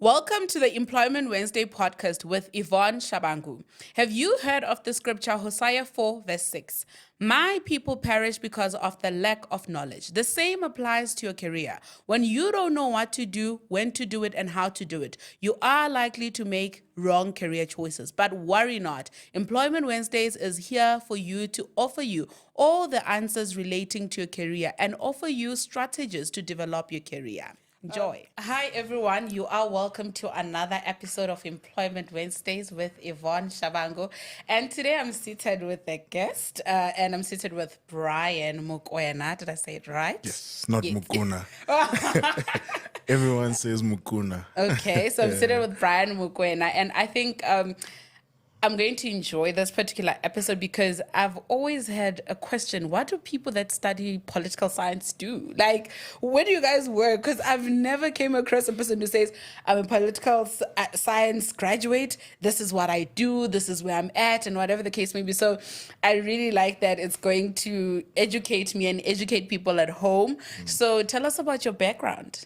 Welcome to the Employment Wednesday podcast with Yvonne Shabangu. Have you heard of the scripture Hosea 4 verse 6? My people perish because of the lack of knowledge. The same applies to your career. When you don't know what to do, when to do it, and how to do it, you are likely to make wrong career choices. But worry not. Employment Wednesdays is here for you to offer you all the answers relating to your career and offer you strategies to develop your career. Enjoy. Hi, everyone. You are welcome to another episode of Employment Wednesdays with Yvonne Shabango. And today I'm seated with a guest, and I'm seated with Brian Mokoena. Did I say it right? Yes, not Mukuna. Everyone says Mukuna. Okay, so I'm seated with Brian Mokoena, and I think I'm going to enjoy this particular episode because I've always had a question. What do people that study political science do? Like, where do you guys work? Because I've never came across a person who says, I'm a political science graduate. This is what I do. This is where I'm at, and whatever the case may be. So I really like that it's going to educate me and educate people at home. So tell us about your background.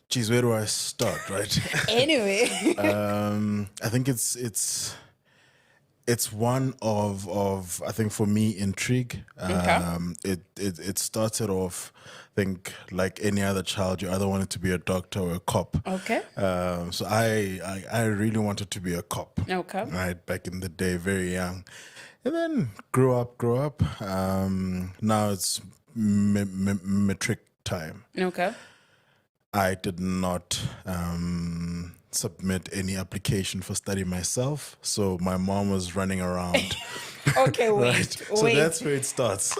Geez, where do I start, right? Anyway. I think it's one of I think for me intrigue. It started off, I think, like any other child, you either wanted to be a doctor or a cop. Okay. So I really wanted to be a cop. Okay. Right, back in the day, very young, and then grew up. Now it's metric time. Okay. I did not submit any application for study myself, so my mom was running around. Okay, wait, Right? wait. So that's where it starts.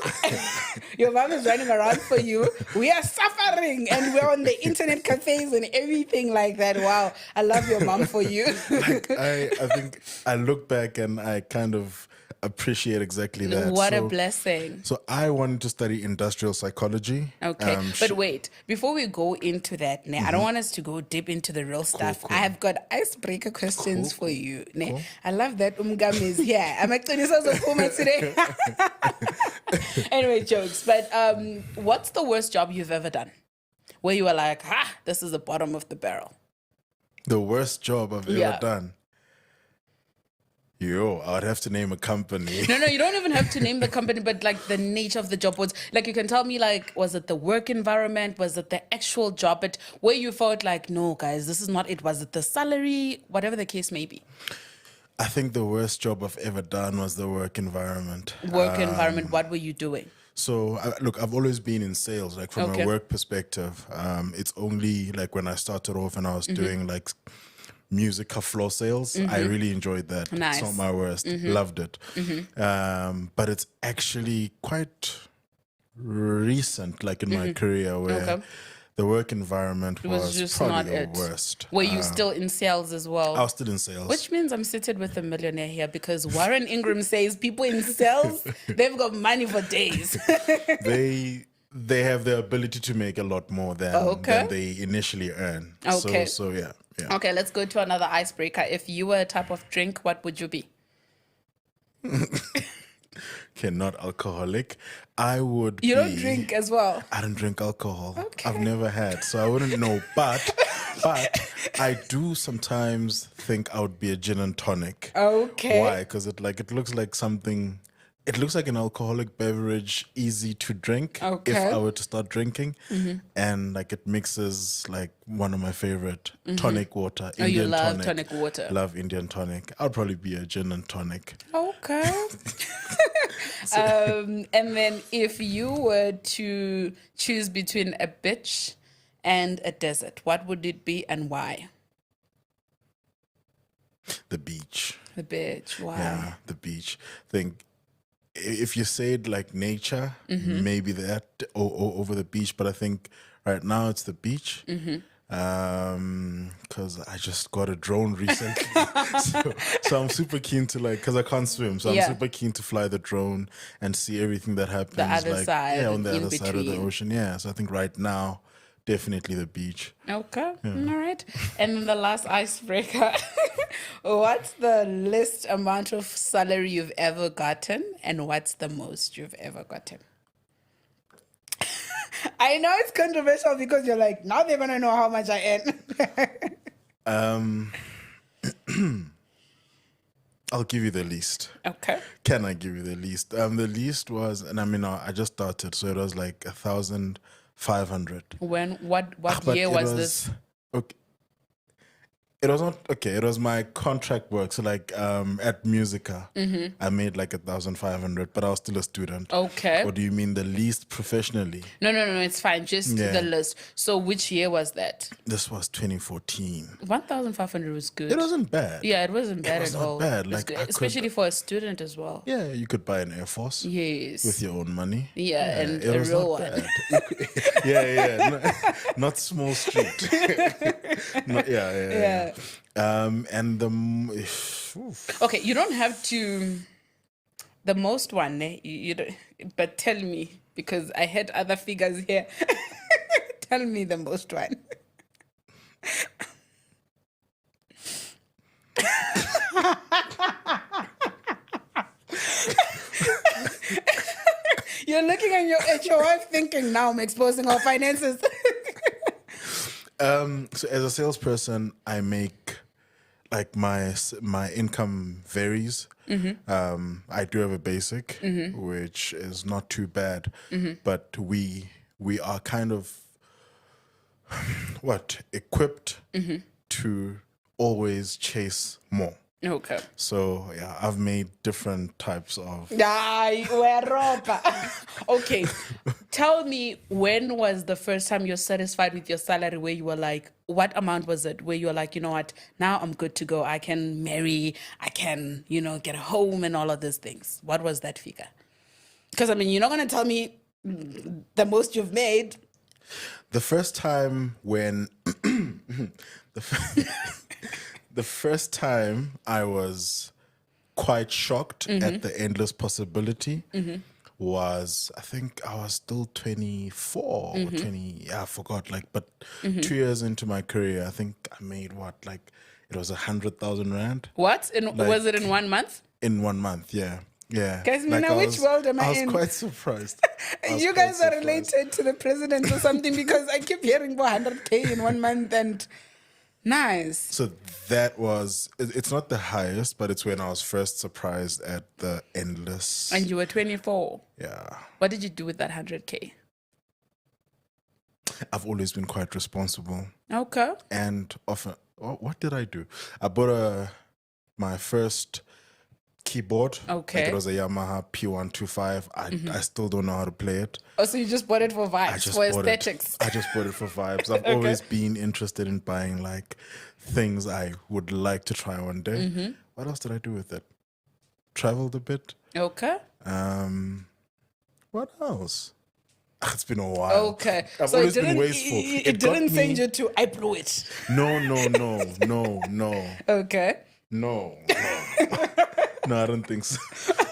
Your mom is running around for you. We are suffering and we're on the internet cafes and everything like that. Wow. I love your mom for you. I think I look back and I kind of appreciate exactly that. What a blessing. So I wanted to study industrial psychology. Okay. But wait, before we go into that, I don't want us to go deep into the real stuff. cool. I have got icebreaker questions for you. I love that Umgam is here. I'm actually today. Anyway, jokes. But what's the worst job you've ever done? Where you were like, this is the bottom of the barrel. The worst job I've Yeah. ever done. I would have to name a company. No, you don't even have to name the company, but like the nature of the job was like, you can tell me, like, was it the work environment? Was it the actual job? But where you felt like, no, guys, this is not it. Was it the salary? Whatever the case may be. I think the worst job I've ever done was the work environment. Work environment, what were you doing? So, look, I've always been in sales. Like, from Okay. a work perspective, it's only like when I started off and I was doing like music floor sales. I really enjoyed that. Nice. It's not my worst. Loved it. But it's actually quite recent, like in my career, where Okay. the work environment was was just probably not the it. worst. Were you still in sales as well? I was still in sales. Which means I'm seated with a millionaire here because Warren Ingram says people in sales, they've got money for days. they have the ability to make a lot more than they initially earn. Okay. So yeah. Okay, let's go to another icebreaker. If you were a type of drink, what would you be? Okay, not alcoholic. I would You be, don't drink as well. I don't drink alcohol. Okay. I've never had, so I wouldn't know. But I do sometimes think I would be a gin and tonic. Okay. Why? Because it looks like something. It looks like an alcoholic beverage, easy to drink. Okay. If I were to start drinking, and like it mixes like one of my favorite tonic water. Oh, you Indian love tonic water. Love Indian tonic. I'd probably be a gin and tonic. Okay. And then if you were to choose between a bitch and a desert, what would it be and why? The beach. The bitch. Why? Yeah, the beach. Think if you said like nature, maybe that over the beach. But I think right now it's the beach. Because I just got a drone recently, so I'm super keen to because I can't swim, so I'm super keen to fly the drone and see everything that happens. The other side, on the in other side of the between. ocean. Yeah, so I think right now, definitely the beach. Okay. All right. And then the last icebreaker. What's the least amount of salary you've ever gotten and what's the most you've ever gotten? I know it's controversial because you're like, now they're going to know how much I earn. Um, I'll give you the least. Okay. Can I give you the least? The least was, and I mean, I just started, so it was like 1,500. What But year it was this? Okay. It was not okay. It was my contract work. So like at Musica, I made like 1,500, but I was still a student. Okay. Or do you mean the least professionally? No, it's fine. Just Yeah. the list. So which year was that? This was 2014. 1,500 was good. It wasn't bad. Yeah, it wasn't bad was at not all. bad. It was Like, good, I could- especially for a student as well. Yeah, you could buy an Air Force Yes. with your own money. Yeah, and it a was real not one. bad. Yeah. Not small street. Yeah. And oof. Okay, you don't have to. The most one, you don't, but tell me because I had other figures here. Tell me the most one. You're looking at your wife thinking, now I'm exposing our finances. So as a salesperson, I make like my income varies. I do have a basic, which is not too bad, but we are kind of equipped to always chase more. Okay. So yeah, I've made different types of. Okay. Tell me, when was the first time you're satisfied with your salary where you were like, what amount was it? Where you were like, you know what, now I'm good to go. I can marry, I can, get a home and all of these things. What was that figure? Because, I mean, you're not going to tell me the most you've made. The first time when the first time I was quite shocked at the endless possibility was, I think I was still 24 or 20, I forgot, but 2 years into my career, I think I made it was 100,000 rand. What? Was it in 1 month? In 1 month, yeah. Yeah. Guys, which world am I in? I was quite surprised. You guys are related to the president or something because I keep hearing 100K in 1 month and nice. So that was, it's not the highest, but it's when I was first surprised at the endless. And you were 24. Yeah. What did you do with that 100K? I've always been quite responsible. Okay. And often, what did I do? I bought my first keyboard. Okay. Like it was a Yamaha P125. I still don't know how to play it. Oh, so you just bought it for vibes, for aesthetics. I just bought it for vibes. I've always been interested in buying like things I would like to try one day. What else did I do with it? Traveled a bit. Okay. What else? It's been a while. Okay. I've So always been wasteful. It didn't send you to, I blew it. No. Okay. No, I don't think so.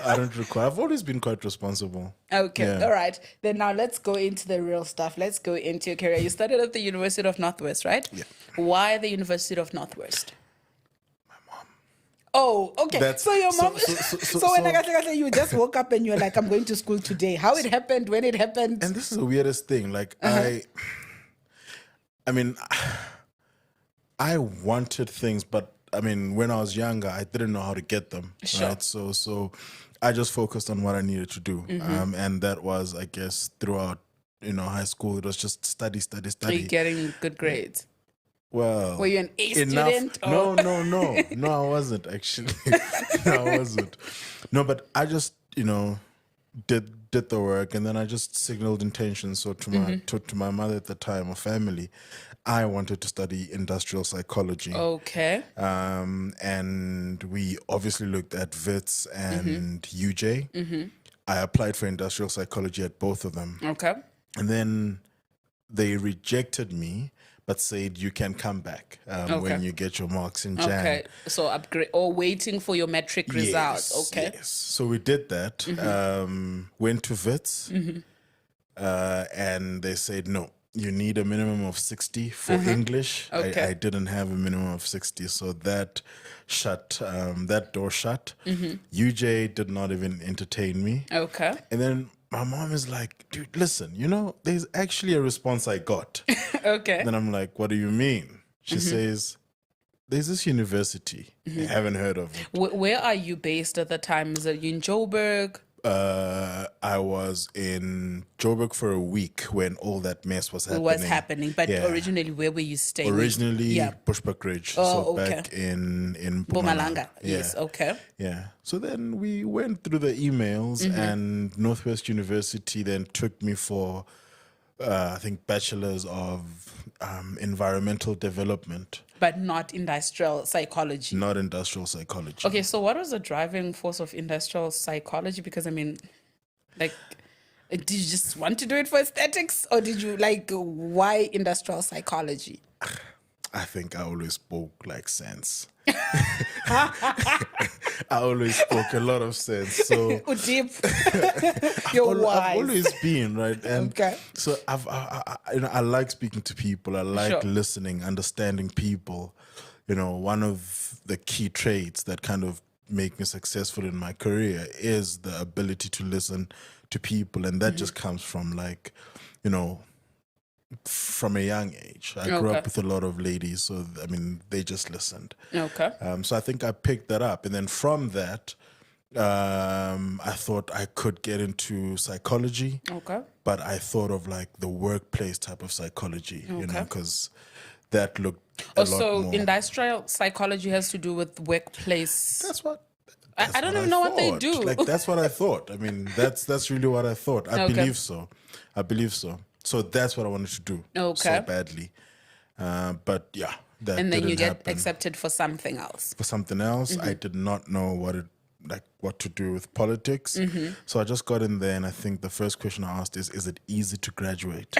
I don't recall. I've always been quite responsible. Okay, Yeah. all right. Then now let's go into the real stuff. Let's go into your career. You studied at the University of Northwest, right? Yeah. Why the University of Northwest? My mom. Oh, okay. So your mom. So when I got you just woke up and you're like, I'm going to school today. How it happened, when it happened. And this is the weirdest thing. Like I mean, I wanted things, but I mean, when I was younger, I didn't know how to get them. Sure. Right? So I just focused on what I needed to do, and that was, I guess, throughout high school. It was just study. Are you getting good grades? Well, Were you an A enough. student? No, I wasn't actually. No, I wasn't. No, but I just did the work, and then I just signaled intention. So to my mother at the time, or family, I wanted to study industrial psychology. Okay. And we obviously looked at WITS and UJ. I applied for industrial psychology at both of them. Okay. And then they rejected me, but said you can come back when you get your marks in Jan. Okay. So upgrade or waiting for your metric results. Okay. Yes. So we did that. Went to WITS, and they said no. You need a minimum of 60 for English. Okay. I didn't have a minimum of 60, so that door shut. UJ did not even entertain me. Okay. And then my mom is like, dude, listen, there's actually a response I got. Okay. Then I'm like, what do you mean? She says, there's this university. I haven't heard of it. Where are you based at the time? Is it you in Joburg? I was in Joburg for a week when all that mess was happening. Was happening, but Yeah. originally, where were you staying? Originally, Yeah. Bushbuck Ridge. Oh, so okay. back in Mpumalanga. Yeah. Yes, okay. Yeah. So then we went through the emails, and Northwest University then took me for, I think, bachelor's of environmental development, But not industrial psychology. not industrial psychology. Okay, so what was the driving force of industrial psychology? Because I mean, like, did you just want to do it for aesthetics, or did you like why industrial psychology? I think I always spoke like sense. I always spoke a lot of sense. So Deep. You're wise. I've always been right, and Okay. so I like speaking to people. I like Sure. listening, understanding people. One of the key traits that kind of make me successful in my career is the ability to listen to people, and that just comes from from a young age. I grew Okay. up with a lot of ladies, so I mean, they just listened. Okay. So I think I picked that up, and then from that, I thought I could get into psychology. Okay. But I thought of like the workplace type of psychology, Okay. because that looked a lot So more. industrial psychology has to do with workplace. That's what. I don't even know what they thought. do. Like that's what I thought. I mean, that's really what I thought. I Okay. believe so. So that's what I wanted to do. Okay. So badly, but yeah, that And then didn't you get happen. accepted for something else. For something else. I did not know what to do with politics. So I just got in there, and I think the first question I asked is it easy to graduate?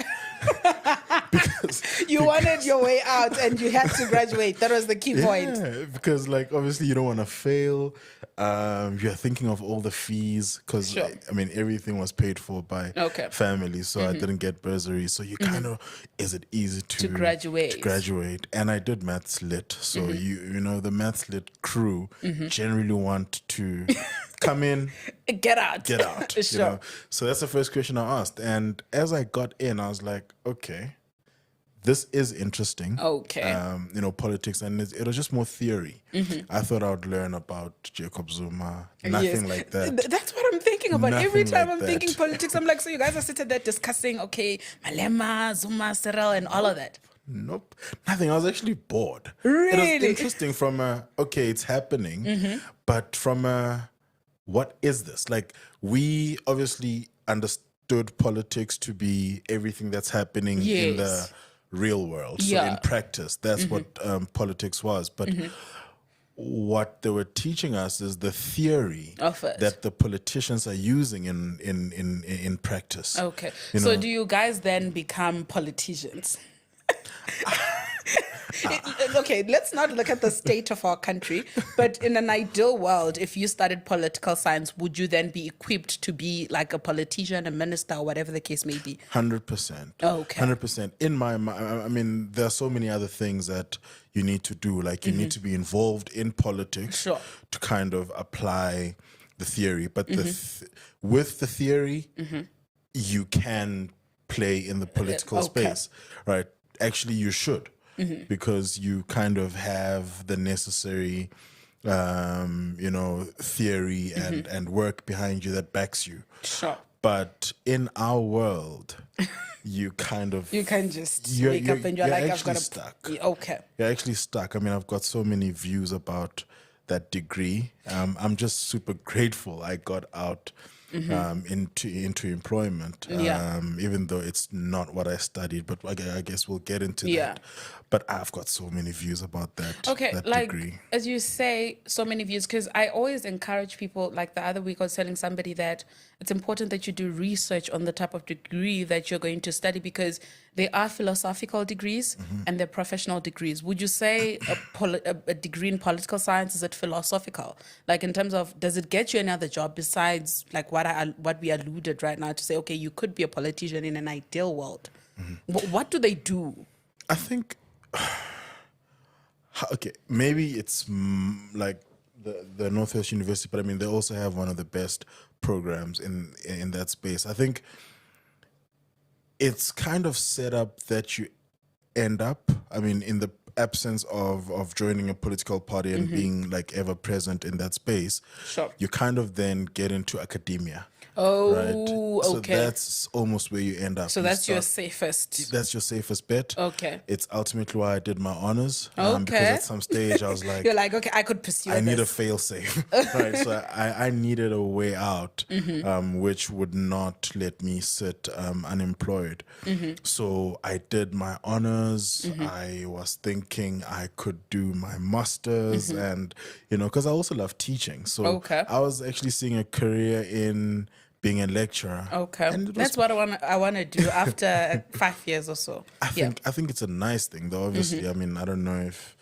You wanted your way out and you had to graduate. That was the key point. Yeah, because like obviously you don't want to fail. You're thinking of all the fees because Sure. I mean everything was paid for by Okay. family, so I didn't get bursaries. So you kind of, is it easy to graduate. To graduate, and I did maths lit. So you know the maths lit crew generally want to come in, Get out. get out. Sure. So that's the first question I asked, and as I got in, I was like, okay, this is interesting. Okay. Politics, and it was just more theory. I thought I would learn about Jacob Zuma, nothing Yes. like that. That's what I'm thinking about. Every Nothing time like I'm that. thinking politics, I'm like, so you guys are sitting there discussing, okay, Malema, Zuma, Cyril, and all of that. Nope, nothing. I was actually bored. It Really? was interesting from okay, it's happening, but from what is this? Like, we obviously understood politics to be everything that's happening in the Yes. real world. So Yeah. in practice, that's what politics was. But what they were teaching us is the theory Of it. that the politicians are using in practice. Okay. You So know? do you guys then become politicians? Okay, let's not look at the state of our country, but in an ideal world, if you studied political science, would you then be equipped to be like a politician, a minister, or whatever the case may be? 100%. Okay. 100%. In my mind, I mean, there are so many other things that you need to do. Like, you need to be involved in politics Sure. to kind of apply the theory. But with the theory, you can play in the political Okay. space, right? Actually, you should, because you kind of have the necessary, theory and work behind you that backs you. Sure. But in our world, you kind of You can just You're- wake up and you're you're like, I've actually got to. stuck. Okay. You're actually stuck. I mean, I've got so many views about that degree. I'm just super grateful I got out into employment, Yeah. even though it's not what I studied. But I guess we'll get into Yeah. that. But I've got so many views about that. Okay, that like degree. as you say, so many views, because I always encourage people, like the other week I was telling somebody that it's important that you do research on the type of degree that you're going to study, because they are philosophical degrees and they're professional degrees. Would you say a degree in political science, is it philosophical? Like in terms of, does it get you another job besides like what we alluded right now to say, okay, you could be a politician in an ideal world. What do they do? I think, okay, maybe it's like the Northwest University, but I mean, they also have one of the best programs in that space. I think it's kind of set up that you end up, I mean, absence of joining a political party and being like ever present in that space, Sure. you kind of then get into academia. Oh, Right. So okay. that's almost where you end up. So You that's your start- safest. That's your safest bet. Okay. It's ultimately why I did my honors. Because Okay. at some stage I was like, You're like, okay, I could pursue I need a this. fail safe. Right. So I needed a way out, which would not let me sit unemployed. So I did my honors. I was thinking I could do my masters and, because I also love teaching. So Okay. I was actually seeing a career in being a lecturer. Okay. And it was That's what I want to do after 5 years or so. I think it's a nice thing, though. Obviously, I mean, I don't know if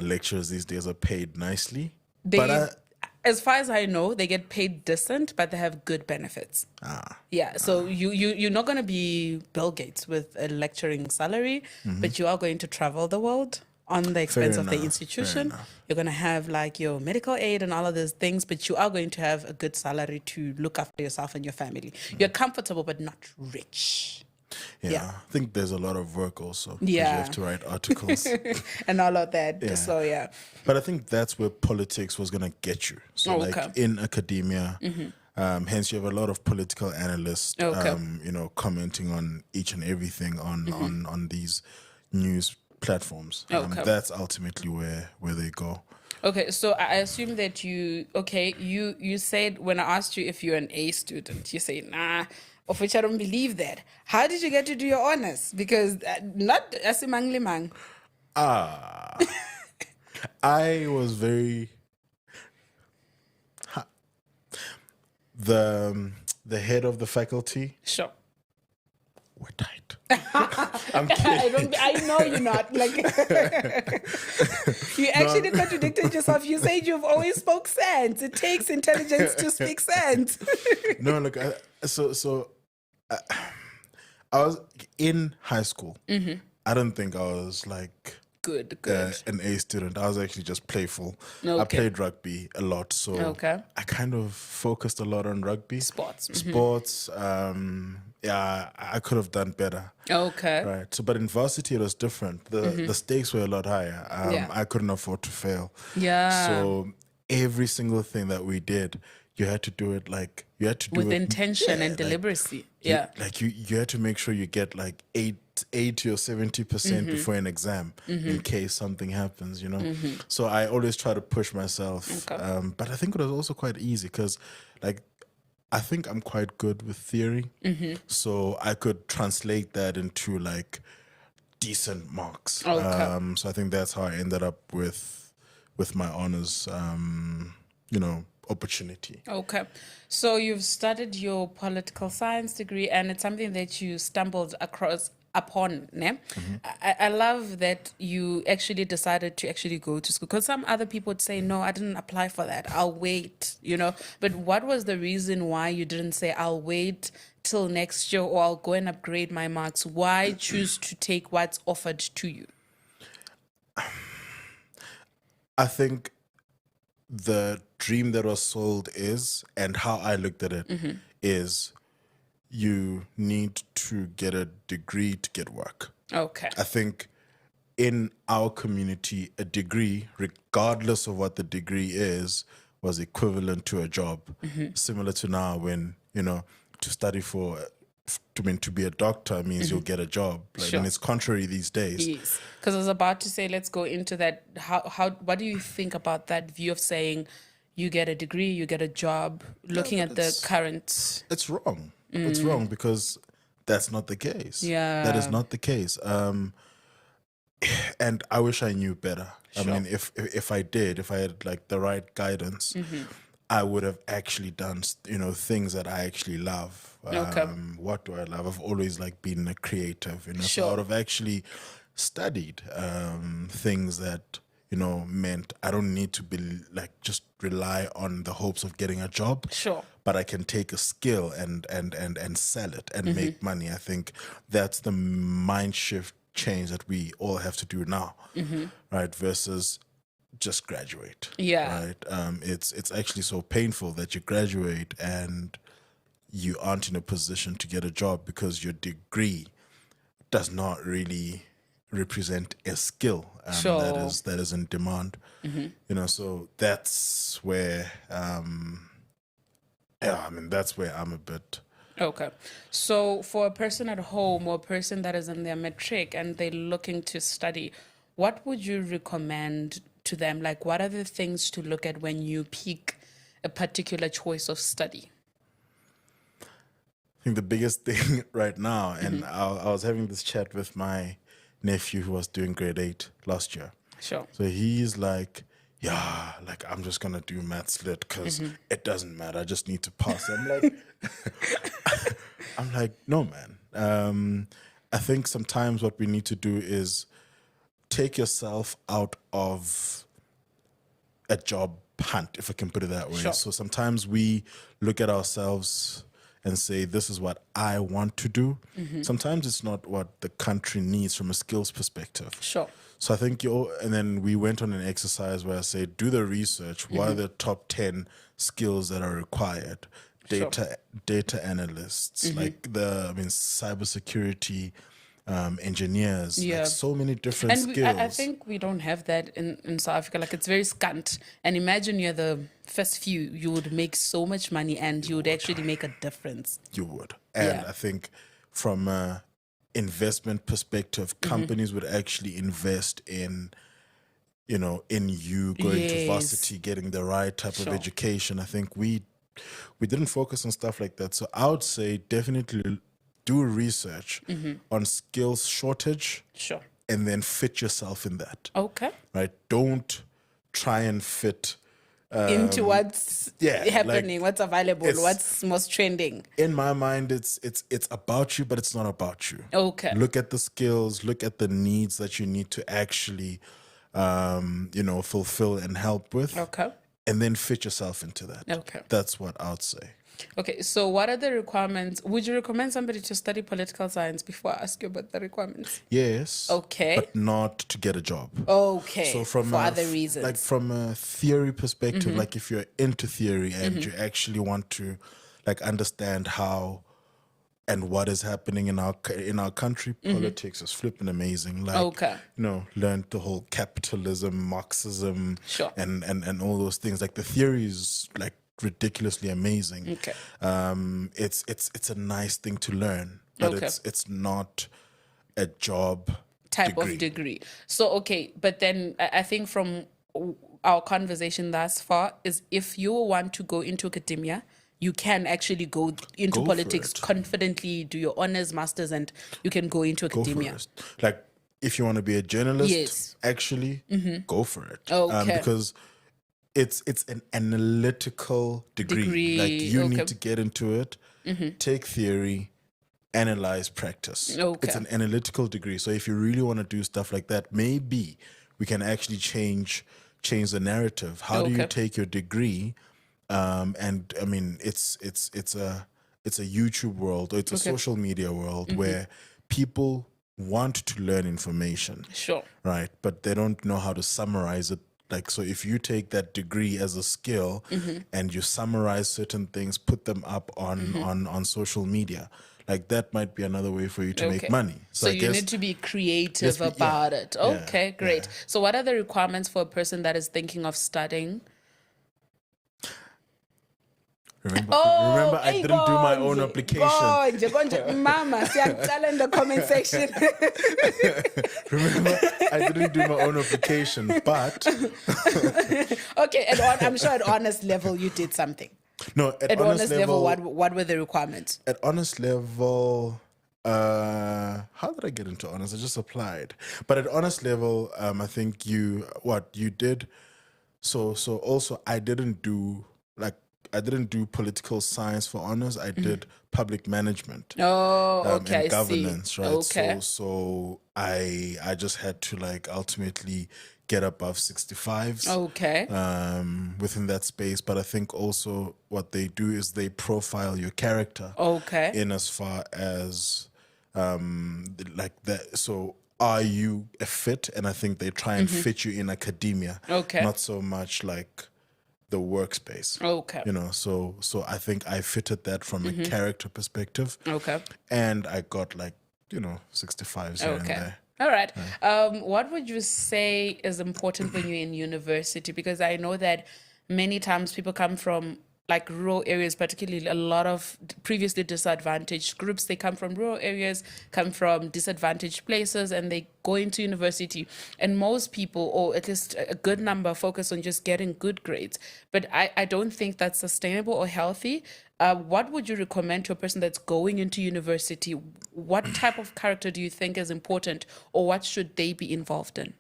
lecturers these days are paid nicely, They, as far as I know, they get paid decent, but they have good benefits. Yeah. So you're not going to be Bill Gates with a lecturing salary, but you are going to travel the world on the expense of the enough, institution. fair enough. You're going to have like your medical aid and all of those things, but you are going to have a good salary to look after yourself and your family. You're comfortable, but not rich. Yeah, I think there's a lot of work also. 'Cause Yeah. you have to write articles. And all of that. So, yeah. But I think that's where politics was going to get you. So, Okay. like in academia, hence you have a lot of political analysts, Okay. commenting on each and everything on these news platforms. Okay. That's ultimately where they go. Okay, so I assume that you said when I asked you if you're an A student, you say, nah, of which I don't believe that. How did you get to do your honors? Because not asimang limang. I was very the head of the faculty. Sure. We're tight. I'm kidding. I know you're not. Like you actually contradicted yourself. You said you've always spoke sense. It takes intelligence to speak sense. No, look. I was in high school. I don't think I was like Good. an A student. I was actually just playful. I Okay. played rugby a lot, so Okay. I kind of focused a lot on rugby. Sports. Sports. Yeah, I could have done better. Okay. Right. So, but in varsity it was different. The stakes were a lot higher. Yeah. I couldn't afford to fail. Yeah. So every single thing that we did, you had to do it like you had to do With it intention and like, deliberacy. you- Yeah. like you had to make sure you get like 80 or 70% before an exam in case something happens, So I always try to push myself. Okay. But I think it was also quite easy because like I think I'm quite good with theory. So I could translate that into like decent marks. Okay. So I think that's how I ended up with my honors opportunity. Okay. So you've studied your political science degree and it's something that you stumbled upon. Ne? I love that you actually decided to actually go to school because some other people would say, no, I didn't apply for that. I'll wait, But what was the reason why you didn't say, I'll wait till next year or I'll go and upgrade my marks? Why choose to take what's offered to you? I think the dream that was sold is, and how I looked at it, is you need to get a degree to get work. Okay. I think in our community, a degree, regardless of what the degree is, was equivalent to a job. Similar to now when, to study to be a doctor means you'll get a job. Sure. And it's contrary these days. Yes, because I was about to say, let's go into that. What do you think about that view of saying you get a degree, you get a job, looking at the current? It's wrong. It's wrong because that's not the case. Yeah. That is not the case. And I wish I knew better. Sure. I mean, if I had like the right guidance, I would have actually done, things that I actually love. Okay. What do I love? I've always like been a creative, So I Sure. would have actually studied things that, meant I don't need to be like just rely on the hopes of getting a job. Sure. But I can take a skill and sell it and make money. I think that's the mind shift change that we all have to do now, right? Versus just graduate. Yeah. Right. It's actually so painful that you graduate and you aren't in a position to get a job because your degree does not really represent a skill Sure. that is in demand. So that's where that's where I'm a bit. Okay. So for a person at home or a person that is in their matric and they're looking to study, what would you recommend to them? Like, what are the things to look at when you pick a particular choice of study? I think the biggest thing right now, and I was having this chat with my nephew who was doing grade 8 last year. Sure. So he's like, yeah, like I'm just gonna do maths lit because it doesn't matter. I just need to pass. I'm like, no, man. I think sometimes what we need to do is take yourself out of a job hunt, if I can put it that way. Sure. So sometimes we look at ourselves and say, this is what I want to do. Sometimes it's not what the country needs from a skills perspective. Sure. So I think and then we went on an exercise where I said, do the research. What are the top 10 skills that are required? Data analysts, like cybersecurity engineers, like so many different skills. I think we don't have that in South Africa. Like, it's very scant. And imagine you're the first few, you would make so much money and you would actually make a difference. You would. And Yeah. I think from a investment perspective, companies would actually invest in in you going to Yes. varsity, getting the right type of Sure. education. I think we didn't focus on stuff like that. So I would say definitely do research on skills shortage Sure. and then fit yourself in that. Okay. Right? Don't try and fit Into what's happening, what's available, it's- what's most trending. in my mind, it's about you, but it's not about you. Okay. Look at the skills, look at the needs that you need to actually, fulfill and help with, Okay. and then fit yourself into that. Okay. That's what I would say. Okay, so what are the requirements? Would you recommend somebody to study political science before I ask you about the requirements? Yes. Okay. But not to get a job. Okay. So from for a, other reasons. like from a theory perspective, like if you're into theory and you actually want to like understand how and what is happening in our country, politics is flipping amazing. Like Okay. Learned the whole capitalism, Marxism, Sure. and all those things. Like the theory is like ridiculously amazing. Okay. It's a nice thing to learn, but Okay. it's not a job Type of degree. So, okay, but then I think from our conversation thus far is if you want to go into academia, you can actually go into Go for politics it. confidently, do your honors, masters, and you can go into Go for academia. it. Like if you want to be a journalist, Yes. actually go for it. Okay. Because it's an analytical degree. Like you okay. need to get into it, take theory, analyze, practice. Okay. It's an analytical degree. So if you really want to do stuff like that, maybe we can actually change the narrative. How do you Okay. take your degree? And I mean, it's a YouTube world, or it's a social media world where people want to learn information, Sure. right? But they don't know how to summarize it. Like, so if you take that degree as a skill and you summarize certain things, put them up on social media, like that might be another way for you to make money. So I you guess need to be creative yeah, about it. yeah, Okay, great. yeah. So what are the requirements for a person that is thinking of studying? remember I hey, didn't do my own Gonje, application. Gonje, Mama, siyacala in the comment section. Remember, I didn't do my own application, but Okay, I'm sure at honest level you did something. no, At honest level, what were the requirements? at honest level, how did I get into honest? I just applied. But at honest level, I think you did. So also I didn't do political science for honors. I did public management. Oh, okay, and I governance, see. right? Okay. So I just had to like ultimately get above 65s. Okay. Within that space, but I think also what they do is they profile your character. Okay. In as far as like that. So are you a fit? And I think they try and fit you in academia. Okay. Not so much like the workspace. Okay. So I think I fitted that from a character perspective. Okay. And I got like 65s here and Okay. there. All right. What would you say is important when you're in university? Because I know that many times people come from like rural areas, particularly a lot of previously disadvantaged groups. They come from rural areas, come from disadvantaged places, and they go into university. And most people, or at least a good number, focus on just getting good grades. But I don't think that's sustainable or healthy. What would you recommend to a person that's going into university? What type of character do you think is important, or what should they be involved in?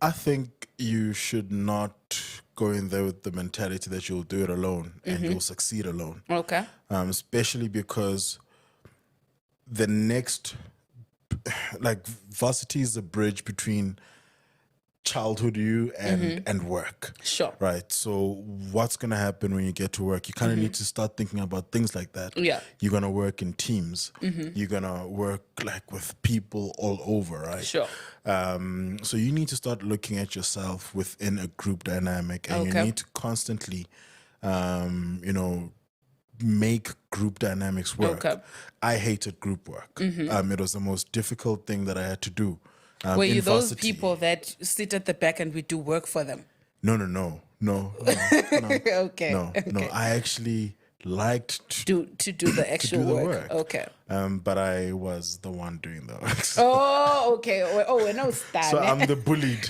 I think you should not go in there with the mentality that you'll do it alone and you'll succeed alone. Okay. Especially because the next, like, varsity is a bridge between childhood you and work. Sure. Right. So what's going to happen when you get to work? You kind of need to start thinking about things like that. Yeah. You're going to work in teams. You're going to work like with people all over, right? Sure. So you need to start looking at yourself within a group dynamic, and you need to constantly, make group dynamics work. Okay. I hated group work. It was the most difficult thing that I had to do. Were you in those varsity. people that sit at the back and we do work for them? No. Okay. No. I actually liked To do the actual do the work. work. Okay. but I was the one doing the work. Oh, okay. Oh, no, So I'm the bullied.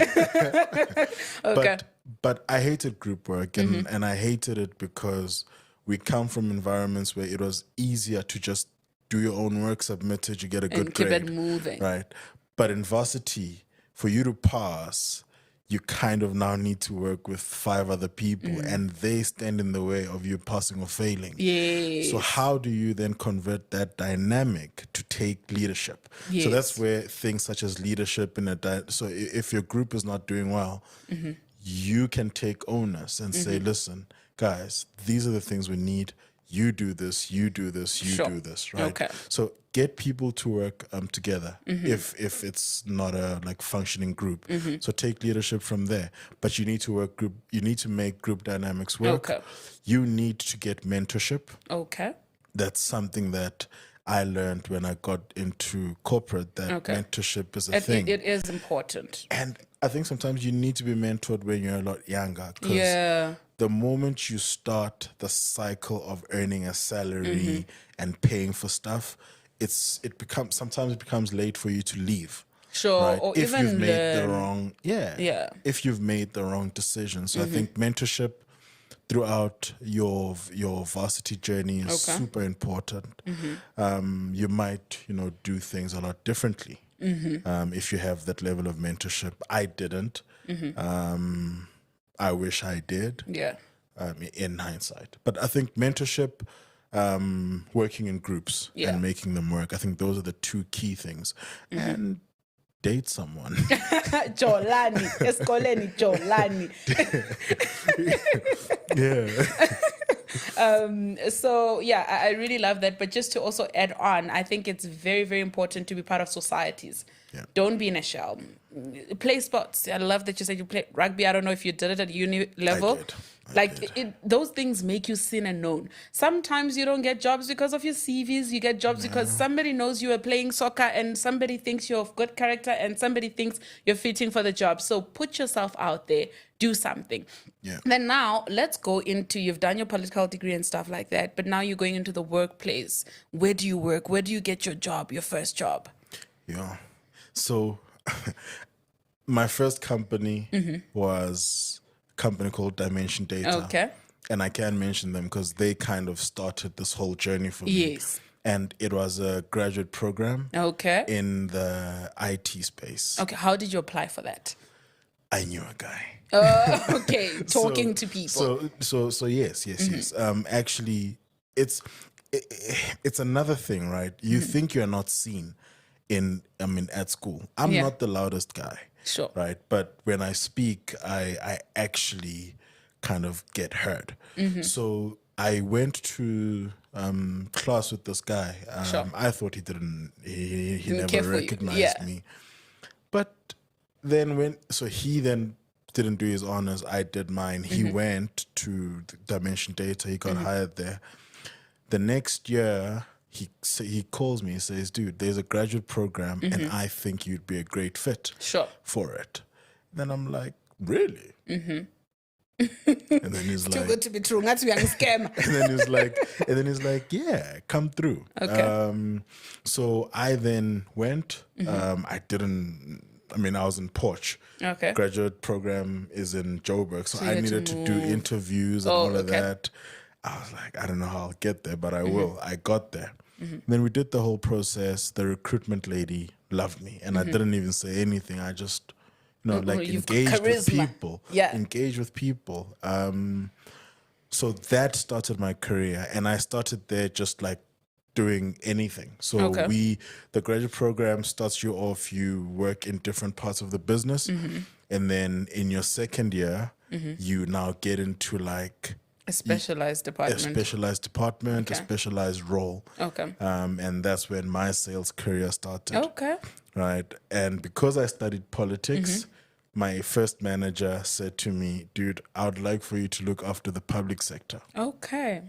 okay. But I hated group work, and I hated it because we come from environments where it was easier to just do your own work, submit it, you get a good And keep grade. it moving. Right. But in varsity, for you to pass, you kind of now need to work with 5 other people, and they stand in the way of you passing or failing. Yes. So how do you then convert that dynamic to take leadership? Yes. So that's where things such as leadership so if your group is not doing well, you can take onus and say, listen, guys, these are the things we need. You do this, you do this, you Sure. do this, right? Okay. So get people to work together if it's not a like functioning group. So take leadership from there. But you need to make group dynamics work. Okay. You need to get mentorship. Okay. That's something that I learned when I got into corporate, that mentorship is a thing. It is important. And I think sometimes you need to be mentored when you're a lot younger, because Yeah. the moment you start the cycle of earning a salary and paying for stuff, sometimes it becomes late for you to leave. Sure. Right? Or If even you've made the learn. wrong, if you've made the wrong decision. So I think mentorship throughout your varsity journey is super important. You might, do things a lot differently if you have that level of mentorship. I didn't. I wish I did. Yeah. In hindsight, but I think mentorship, working in groups and making them work, I think those are the 2 key things. And date someone. Jolani. Eskoleni Jolani. Yeah. So yeah, I really love that. But just to also add on, I think it's very, very important to be part of societies. Yeah. Don't be in a shell. Play sports. I love that you said you play rugby. I don't know if you did it at uni level. I did. Those things make you seen and known. Sometimes you don't get jobs because of your CVs. You get jobs because somebody knows you are playing soccer, and somebody thinks you're of good character, and somebody thinks you're fitting for the job. So put yourself out there. Do something. Yeah. Then now let's go into, you've done your political degree and stuff like that, but now you're going into the workplace. Where do you work? Where do you get your job, your first job? Yeah. So my first company was a company called Dimension Data. Okay. And I can mention them because they kind of started this whole journey for me. Yes. And it was a graduate program Okay. in the IT space. Okay. How did you apply for that? I knew a guy. Okay. Talking to people. So yes. Actually, it's another thing, right? You think you're not seen at school. I'm not the loudest guy. Sure. Right. But when I speak, I actually kind of get heard. So I went to class with this guy. Sure. I thought he Didn't care never for you. recognized me. But then he then didn't do his honors. I did mine. He went to Dimension Data. He got hired there. The next year, he calls me and says, dude, there's a graduate program and I think you'd be a great fit Sure. for it. Then I'm like, really? And then he's Too like, good to be true. That's young scam. and then he's like, yeah, come through. Okay. So I then went. I was in Porch. Okay. Graduate program is in Joburg, so I you had to needed to do interviews and all of that. I was like, I don't know how I'll get there, but I will. I got there. Then we did the whole process. The recruitment lady loved me, and I didn't even say anything. I just, you've got engaged with charisma. people. Yeah. Engaged with people. So that started my career, and I started there just like doing anything. So the graduate program starts you off, you work in different parts of the business, and then in your second year, you now get into like a specialized department. A specialized role. Okay. And that's when my sales career started. Okay. Right. And because I studied politics, my first manager said to me, dude, I would like for you to look after the public sector. Okay.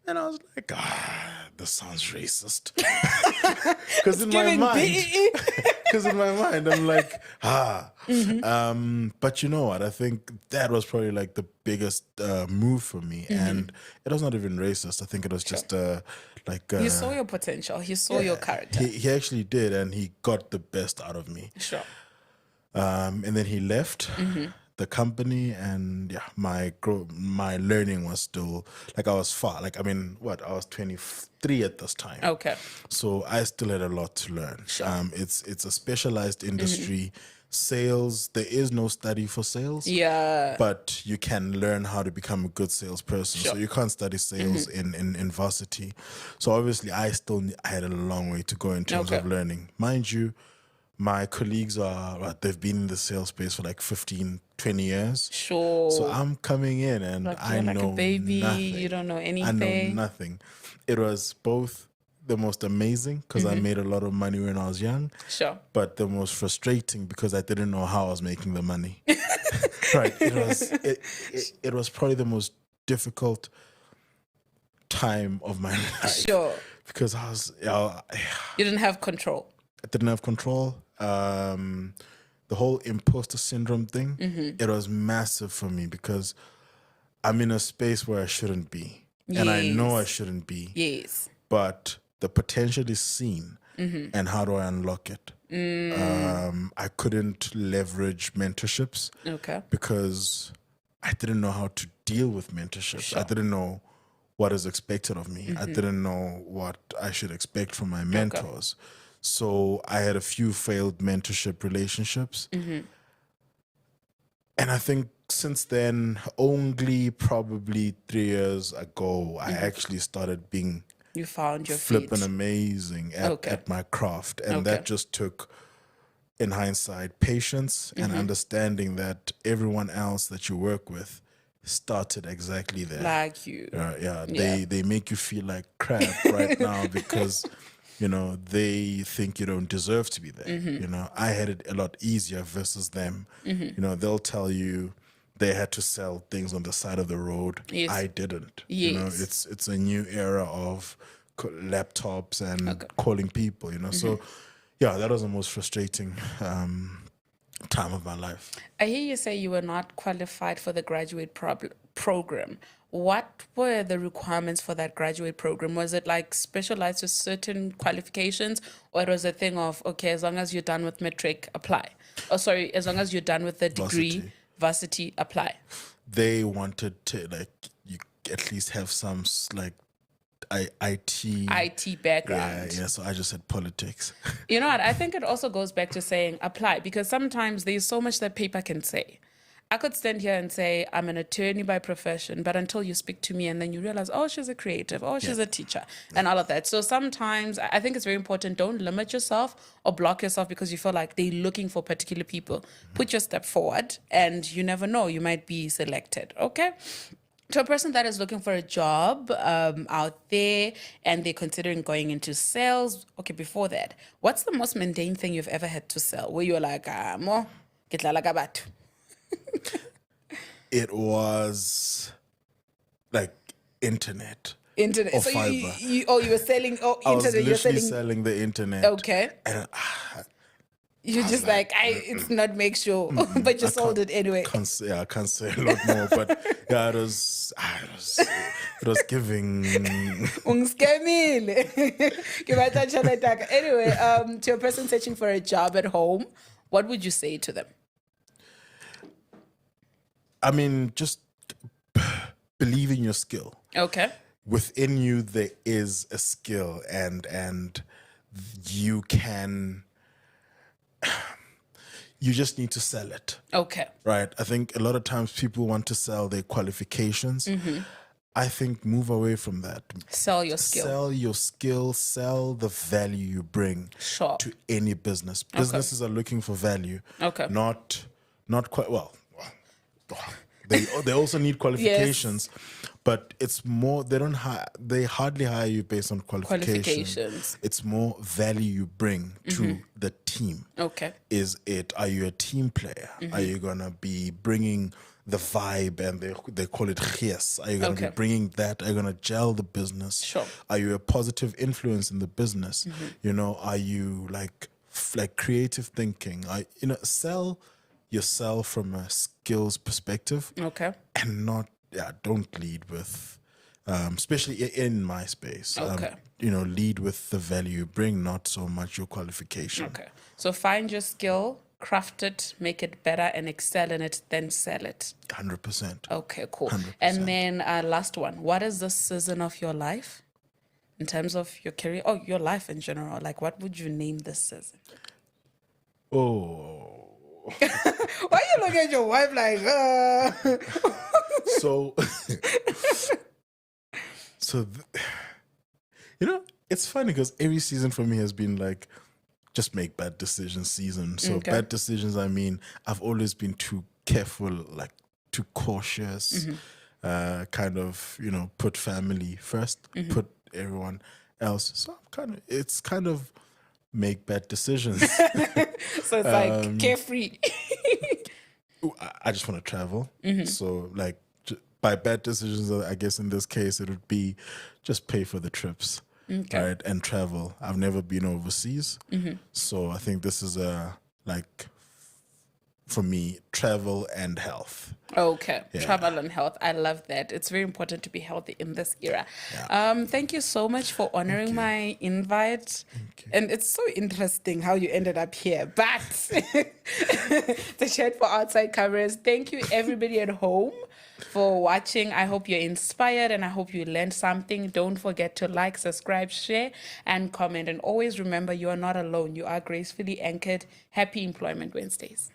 And I was like, this sounds racist. Because in my mind, I'm like, but you know what? I think that was probably like the biggest move for me. And it was not even racist. I think it was just he saw your potential. He saw your character. He actually did, and he got the best out of me. Sure. And then he left the company, and my learning was still like I was far. Like I was 23 at this time. Okay. So I still had a lot to learn. Sure. It's a specialized industry. Sales, there is no study for sales. Yeah. But you can learn how to become a good salesperson. Sure. So you can't study sales in varsity. So obviously I had a long way to go in terms of learning. Mind you, my colleagues they've been in the sales space for like 15, 20 years. Sure. So I'm coming in and I know like a baby, nothing. you don't know anything. I know nothing. It was both the most amazing because I made a lot of money when I was young. Sure. But the most frustrating because I didn't know how I was making the money. Right. It was probably the most difficult time of my life. Sure. Because I was you didn't have control. I didn't have control. The whole imposter syndrome thing, it was massive for me because I'm in a space where I shouldn't be. Yes. And I know I shouldn't be. Yes. But the potential is seen. And how do I unlock it? I couldn't leverage mentorships. Okay. Because I didn't know how to deal with mentorships. Sure. I didn't know what is expected of me. I didn't know what I should expect from my mentors. Okay. So I had a few failed mentorship relationships. And I think since then, only probably 3 years ago, I actually started being you found your flipping feet. Amazing at my craft. And that just took, in hindsight, patience and understanding that everyone else that you work with started exactly there. Like you. They make you feel like crap right now because... they think you don't deserve to be there. I had it a lot easier versus them. They'll tell you they had to sell things on the side of the road. Yes. I didn't. Yes. It's a new era of laptops and calling people. So that was the most frustrating time of my life. I hear you say you were not qualified for the graduate program. What were the requirements for that graduate program? Was it like specialized to certain qualifications, or it was a thing of, okay, as long as you're done with matric, apply? As long as you're done with the degree, varsity, apply? They wanted to, you at least have some, IT background. Yeah, so I just said politics. You know what? I think it also goes back to saying apply, because sometimes there's so much that paper can say. I could stand here and say, I'm an attorney by profession, but until you speak to me and then you realize, oh, she's a creative, oh, she's a teacher, and all of that. So sometimes I think it's very important, don't limit yourself or block yourself because you feel like they're looking for particular people. Put your step forward and you never know, you might be selected, okay? To a person that is looking for a job out there and they're considering going into sales, okay, before that, what's the most mundane thing you've ever had to sell where you're like, mo, ke tla laka batho? It was like internet. Internet. Or So fiber. you were selling I was internet. You're literally selling. selling the internet. Okay. And You're was just like, it's not make sure, but you sold it anyway. I can't say a lot more, but yeah, it was giving. Ungiscamile. Ke batla tjhelete ya ka. Anyway, to a person searching for a job at home, what would you say to them? I mean, just believe in your skill. Okay. Within you, there is a skill, and you can. You just need to sell it. Okay. Right. I think a lot of times people want to sell their qualifications. I think move away from that. Sell your skill. Sell your skill, sell the value you bring Sure. to any business. Businesses are looking for value. Okay. Not quite well. They also need qualifications, but it's more they hardly hire you based on qualifications. It's more value you bring to the team. Okay. Are you a team player? Are you gonna be bringing the vibe, and they call it gees? Are you gonna be bringing that? Are you gonna gel the business? Sure. Are you a positive influence in the business? Are you like creative thinking? Sell yourself from a skills perspective. Okay. And don't lead with, especially in my space. Okay. Lead with the value you bring, not so much your qualification. Okay. So find your skill, craft it, make it better, and excel in it, then sell it. 100%. Okay, cool. 100%. And then last one. What is the season of your life in terms of your career? Oh, your life in general. Like, what would you name this season? Oh. Why you look at your wife like, So, it's funny because every season for me has been like, just make bad decisions season. So bad decisions, I mean, I've always been too careful, like too cautious, kind of, put family first, put everyone else. So it's kind of make bad decisions. So it's like carefree. I just want to travel. So like by bad decisions, I guess in this case, it would be just pay for the trips, right? And travel. I've never been overseas. So I think this is for me, travel and health. Okay, Yeah. Travel and health. I love that. It's very important to be healthy in this era. Thank you so much for honoring my invite. And it's so interesting how you ended up here. But the chat for outside cameras. Thank you, everybody at home, for watching. I hope you're inspired and I hope you learned something. Don't forget to like, subscribe, share, and comment. And always remember, you are not alone. You are gracefully anchored. Happy Employment Wednesdays.